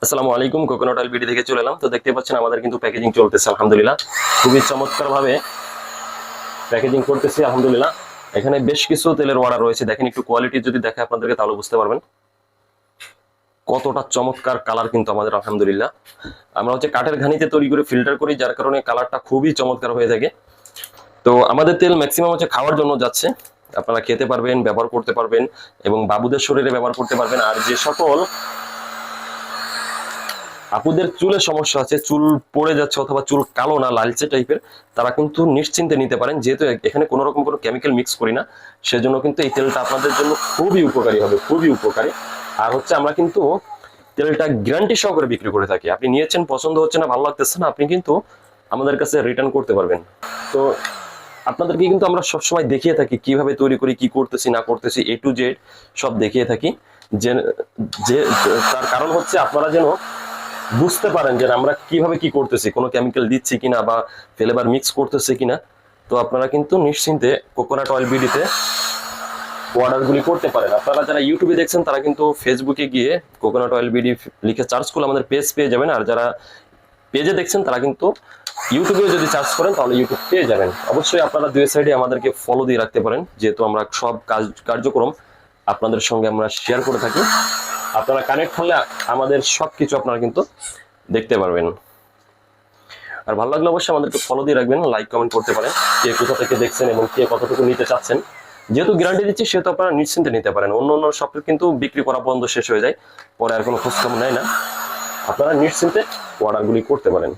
আসসালামু আলাইকুম, coconut oil BD থেকে চলে এলাম। তো দেখতে পাচ্ছেন আমাদের কিন্তু প্যাকেজিং চলতেছে আলহামদুলিল্লাহ, খুবই চমৎকার ভাবে প্যাকেজিং করতেছি আলহামদুলিল্লাহ। এখানে বেশ কিছু তেলের অর্ডার রয়েছে, দেখেন একটু কোয়ালিটি যদি দেখে আপনাদেরকে তাহলে বুঝতে পারবেন কতটা চমৎকার কালার কিন্তু আমাদের আলহামদুলিল্লাহ। আমরা হচ্ছে কাঠের ঘানিতে তৈরি করে ফিল্টার করি, যার কারণে কালারটা খুবই চমৎকার হয়ে থাকে। তো আমাদের তেল ম্যাক্সিমাম হচ্ছে খাওয়ার জন্য যাচ্ছে, আপনারা খেতে পারবেন, ব্যবহার করতে পারবেন এবং বাবুদের শরীরে ব্যবহার করতে পারবেন। আর যে সকল আপুদের চুলের সমস্যা আছে, চুল পড়ে যাচ্ছে অথবা চুল কালো না লালচে টাইপের, তারা কিন্তু নিশ্চিন্তে নিতে পারেন, যেহেতু এখানে কোনো রকম কোনো কেমিক্যাল মিক্স করি না। সেজন্য কিন্তু এই তেলটা আপনাদের জন্য খুবই উপকারী হবে, খুবই উপকারী। আর হচ্ছে আমরা কিন্তু তেলটা গ্যারান্টি সহকারে বিক্রি করে থাকি। আপনি নিয়েছেন, পছন্দ হচ্ছে না, ভালো লাগতেছে না, আপনি কিন্তু আমাদের কাছে রিটার্ন করতে পারবেন। তো আপনাদেরকে কিন্তু আমরা সবসময় দেখিয়ে থাকি কিভাবে তৈরি করি, কি করতেছি না করতেছি, A to Z সব দেখিয়ে থাকি। যে যে তার কারণ হচ্ছে আপনারা যেন বুঝতে পারেন যে আমরা কিভাবে কি করতেছি, কোনো কেমিক্যাল দিচ্ছি কিনা বা ফ্লেভার মিক্স করতেছি কিনা। তো আপনারা কিন্তু নিশ্চিন্তে কোকোনাট অয়েল বিডিতে অর্ডারগুলি করতে পারেন। আপনারা যারা ইউটিউবে দেখছেন তারা কিন্তু ফেসবুকে গিয়ে কোকোনাট অয়েল বিডি লিখে সার্চ করলে আমাদের পেজ পেয়ে যাবেন। আর যারা পেজে দেখছেন তারা কিন্তু ইউটিউবে যদি সার্চ করেন তাহলে ইউটিউব পেয়ে যাবেন। অবশ্যই আপনারা দুই সাইডে আমাদেরকে ফলো দিয়ে রাখতে পারেন, যেহেতু আমরা সব কার্যক্রম আপনাদের সঙ্গে আমরা শেয়ার করে থাকি। আপনারা কানেক্ট হলে আমাদের সবকিছু আপনারা কিন্তু দেখতে পারবেন। আর ভালো লাগলে অবশ্যই আমাদেরকে ফলো দিয়ে রাখবেন, লাইক কমেন্ট করতে পারেন, কে কোথা থেকে দেখছেন এবং কে কতটুকু নিতে চাচ্ছেন। যেহেতু গ্যারান্টি দিচ্ছি সেহেতু আপনারা নিশ্চিন্তে নিতে পারেন। অন্য অন্য সব কিন্তু বিক্রি করা বন্ধ শেষ হয়ে যায়, পরে আর কোনো খোঁজখবর নেয় না। আপনারা নিশ্চিন্তে অর্ডারগুলি করতে পারেন।